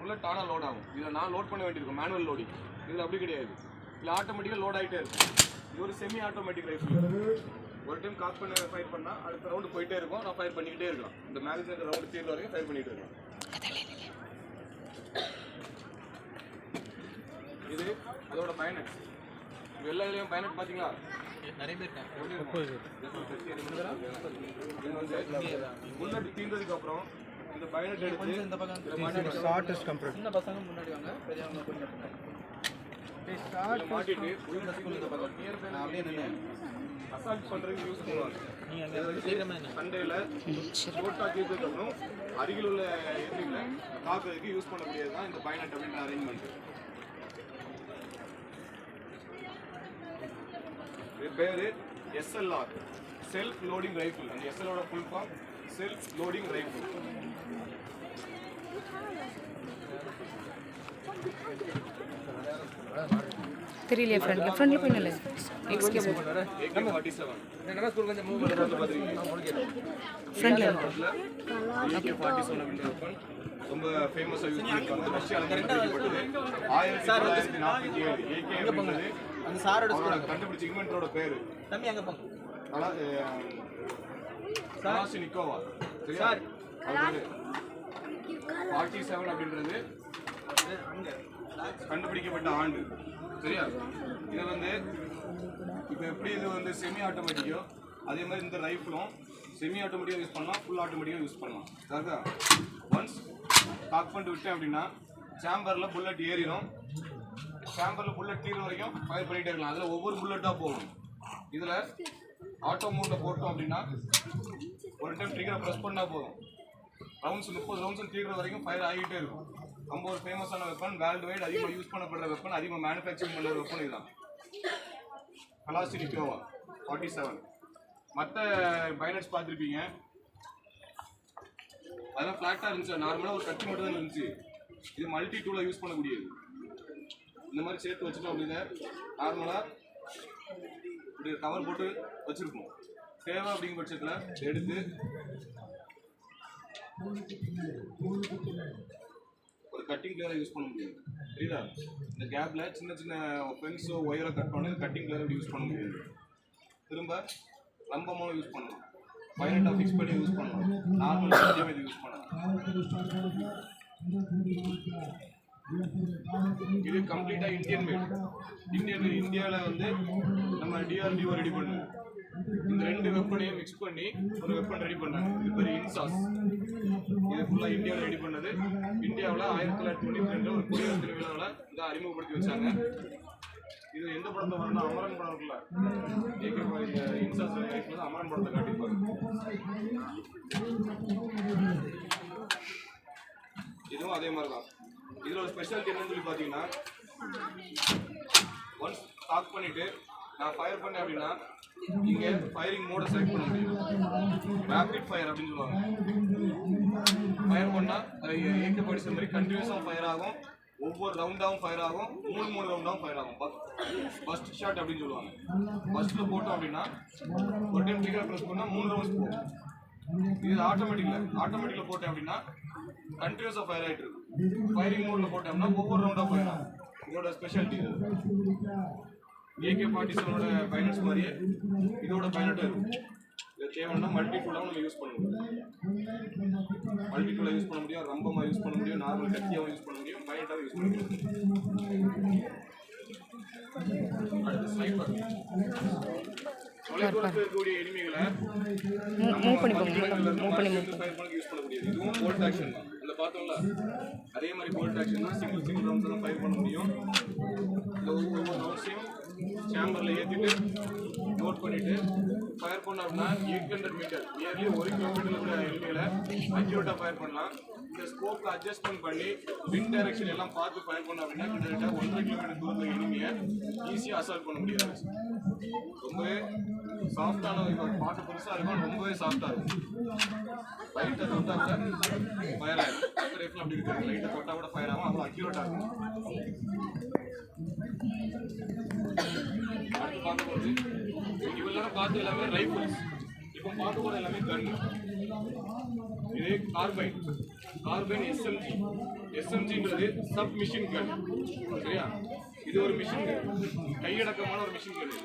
Bullet தானாக load ஆகும். இதில் நான் லோட் பண்ண வேண்டியிருக்கும், மேனுவல் லோடிங். இதில் அப்படி கிடையாது, இதில் ஆட்டோமேட்டிக்காக லோட் ஆகிட்டே இருக்கும். இது ஒரு செமி ஆட்டோமேட்டிக் ரைஃபிள். ஒரு டைம் காக் பண்ண ஃபயர் பண்ணால் அடுத்த ரவுண்டு போயிட்டே இருக்கும், நான் ஃபயர் பண்ணிக்கிட்டே இருக்கலாம். இந்த மேகசின் ரவுண்டு தீர்வு வரைக்கும் ஃபயர் பண்ணிகிட்டு இருக்கலாம். இது அதோட பயனட். எல்லா இதுலேயும் பயனட் பார்த்தீங்களா? நிறைய பேர் புல்லட் தீர்ந்ததுக்கு அப்புறம் இந்த பயனட் எடுத்து இந்த பக்கம் ஷார்ட்டஸ்ட் கம்ப்ரஸ் இந்த பசங்க முன்னாடி வாங்க, பெரியவங்க கொஞ்சம் மாட்டிட்டு இந்த பக்கம் நியர் பை அப்படியே நின்று அசால்ட் பண்ணுறதுக்கு யூஸ் பண்ணுவாங்க. சண்டையில் ஷோட்டாக தீர்த்ததுக்கு அப்புறம் அருகில் உள்ள எதிரிகளை தாக்குறதுக்கு யூஸ் பண்ணக்கூடியது தான் இந்த பயனட் அப்படின்ற அரேஞ்ச்மெண்ட். இது பேர் SLR, செல்ஃப் லோடிங் ரைஃபிள். அந்த SLR full form self loading rifle. தெரியலையா? ஃப்ரண்ட்ல போய் நில்லுங்க. Excuse me. AK-47 என்னன்னா ஸ்கூல் கொஞ்சம் மூவ் பண்றது பாத்தீங்க. ஃப்ரண்ட்ல AK-47 அப்படின்ற வெப்பன் ரொம்ப ஃபேமஸா யூஸ் பண்ணிருக்காங்க. ரஷ்யால கண்டுபிடிக்கப்பட்டது 1947. AK அப்படிங்கிறது அந்த சாரோட ஸ்கூல்ல கண்டுபிடிச்ச இன்வென்டரோட பேரு. தம்பி அங்க போங்க. கலாஷ்னிக்கோவ். சரியா? அது 47 அப்படின்றது அங்க கண்டுபிடிக்கப்பட்ட ஆண்டு. சரியா? இதை வந்து இப்போ எப்படி இது வந்து செமி ஆட்டோமேட்டிக்கோ அதே மாதிரி இந்த ரைஃபிளும் செமி ஆட்டோமேட்டிக்காக யூஸ் பண்ணலாம், ஃபுல் ஆட்டோமேட்டிக்காக யூஸ் பண்ணலாம். அதாவது ஒன்ஸ் காக் பண்ணிட்டு விட்டேன் அப்படின்னா சேம்பரில் புல்லட் ஏறிடும். சேம்பரில் புல்லட் தீர்ற வரைக்கும் ஃபயர் பண்ணிகிட்டே இருக்கலாம். அதில் ஒவ்வொரு புல்லட்டாக போகும். இதில் ஆட்டோ மோடில் போட்டோம் அப்படின்னா ஒரு டைம் ட்ரிகரை ப்ரெஸ் பண்ணால் போதும், ரவுண்ட்ஸ் 30 ரவுண்ட்ஸும் தீர்ற வரைக்கும் ஃபயர் ஆகிட்டே இருக்கும். ரொம்ப ஒரு ஃபேமஸான வெப்பன், வேர்ல்டு வைட் அதிகமாக யூஸ் பண்ணப்படுற வெப்பன், அதிகமாக மேனுஃபேக்சரிங் பண்ணுற வெப்பன் இதுதான். கலாஷ்னிக்கோவ் 47. மற்ற பைனட்ஸ் பார்த்துருப்பீங்க, அதெல்லாம் ஃப்ளாட்டாக இருந்துச்சு, நார்மலாக ஒரு கட்டி மட்டும் தான் இருந்துச்சு. இது மல்டி டூலாக யூஸ் பண்ணக்கூடியது. இந்த மாதிரி சேர்த்து வச்சுட்டோம் அப்படின்னா நார்மலாக இப்படி கவர் போட்டு வச்சுருக்கோம். தேவை அப்படிங்கிற பட்சத்தில் எடுத்து ஒரு கட்டிங் கிளியராக யூஸ் பண்ண முடியாது. புரியுதா? இந்த கேப்பில் சின்ன சின்ன பென்ஸோ ஒயரோ கட் பண்ணி கட்டிங் கிளியராக யூஸ் பண்ண முடியாது. திரும்ப லம்பமாக யூஸ் பண்ணலாம், பைனட்டாக ஃபிக்ஸ் பண்ணி யூஸ் பண்ணலாம், நார்மல் இது யூஸ் பண்ணலாம். இது கம்ப்ளீட்டாக இந்தியன் மேட். இந்தியாவில் வந்து நம்ம DRDO ரெடி பண்ணுது. இந்த ரெண்டு வெப்பனையும் மிக்ஸ் பண்ணி ஒரு வெப்பன் ரெடி பண்ணாங்க. இது பேர் இன்சாஸ். இது ஃபுல்லாக இந்தியாவில் ரெடி பண்ணது. இந்தியாவில் 1992 ஒரு குடியரசு தின விழாவில் இதை அறிமுகப்படுத்தி வச்சாங்க. இது எந்த படத்தை வரணும்? அமரன் படம் இருக்குல்ல, இன்சாஸ் வந்து அமரன் படத்தை காட்டியிருப்பாங்க. இதுவும் அதே மாதிரி தான். இதில் ஒரு ஸ்பெஷாலிட்டி என்னன்னு சொல்லி பார்த்தீங்கன்னா, ஒன்ஸ் ஸ்டாக் பண்ணிவிட்டு நான் ஃபயர் பண்ணேன் அப்படின்னா இங்கே ஃபயரிங் மோடை செலக்ட் பண்ண முடியும். ரேபிட் ஃபயர் அப்படின்னு சொல்லுவாங்க. ஃபயர் பண்ணால் அது AK-47 மாதிரி கண்டினியூஸாக ஃபயர் ஆகும். ஒவ்வொரு ரவுண்டாகவும் ஃபயர் ஆகும், 3 ரவுண்டாகவும் ஃபயர் ஆகும். ஃபர்ஸ்ட் ஷாட் அப்படின்னு சொல்லுவாங்க. ஃபர்ஸ்ட்டில் போட்டோம் அப்படின்னா ஒரு டைம் ட்ரிகரை ப்ரெஸ் பண்ணால் 3 ரவுண்ட்ஸ் போகும். இது ஆட்டோமேட்டிக்கில் போட்டேன் அப்படின்னா கண்டினியூஸாக ஃபயர் ஆகிட்டு இருக்கும். ஃபயரிங் மோடில் போட்டோம்னா ஒவ்வொரு ரவுண்டாக ஃபயர் ஆகும். இதோட ஸ்பெஷாலிட்டி இது. AK-47 பைனட்ஸ் மாதிரியே இதோட பைனட்டும் இருக்கும். இதை தேவைன்னா மல்டி டூலாகவும் நம்ம யூஸ் பண்ண முடியும். மல்டி டூலாக யூஸ் பண்ண முடியும், ரம்பமாக யூஸ் பண்ண முடியும், நார்மல் கத்தியாகவும் யூஸ் பண்ண முடியும், பைனட்டாகவும் யூஸ் பண்ண முடியும். அடுத்து ஸ்னைப்பர். தொலைதூரத்தில் இருக்கக்கூடிய எனிமிகளை மூவ் பண்ணி ஃபயர் பண்ணி யூஸ் பண்ணக்கூடியது. இதுவும் போல்ட் ஆக்ஷன் தான். இதில் பார்த்தோம்ல அதே மாதிரி போல்ட் ஆக்ஷன் தான். சிங்கிள் ரவுண்ட்ஸ் எல்லாம் ஃபயர் பண்ண முடியும். இந்த ஒவ்வொரு ரவுண்ட்ஸையும் சேம்பரில் ஏற்றிட்டு நோட் பண்ணிவிட்டு ஃபயர் பண்ணோம் அப்படின்னா 800 மீட்டர், நியர்லி 1 கிலோமீட்டர் இருக்கிற எனிமிகளை அக்யூரேட்டாக ஃபயர் பண்ணலாம். இந்த ஸ்கோப்பை அட்ஜஸ்ட்மெண்ட் பண்ணி விண்ட் டைரக்ஷன் எல்லாம் பார்த்து ஃபயர் பண்ணோம் அப்படின்னா கிட்டத்தட்ட 1.5 கிலோமீட்டர் தூரத்தில் எனிமியை ஈஸியாக அசால்ட் பண்ண முடியாது. ரொம்பவே சாஃப்டான பார்க்க பெருசாக இருக்கும், ரொம்பவே சாஃப்டாக இருக்கும். லைட்டாக தொட்டால் கூட ஃபயர் ஆகும். ரைஃபிள் அப்படி இருக்காது, லைட்டாக தொட்டால் கூட ஃபயர் ஆகும், அவ்வளோ அக்யூரேட்டாக இருக்கும். அடுத்து பார்க்கும்போது இவெல்லாம் பார்த்து எல்லாமே ரைஃபிள்ஸ். இப்போ பார்க்க போகிற எல்லாமே கன். இது கார்பைன் SMG. SMGன்றது சப் மிஷின் கன். சரியா? இது ஒரு மிஷின் கன், கையடக்கமான ஒரு மிஷின் கன்.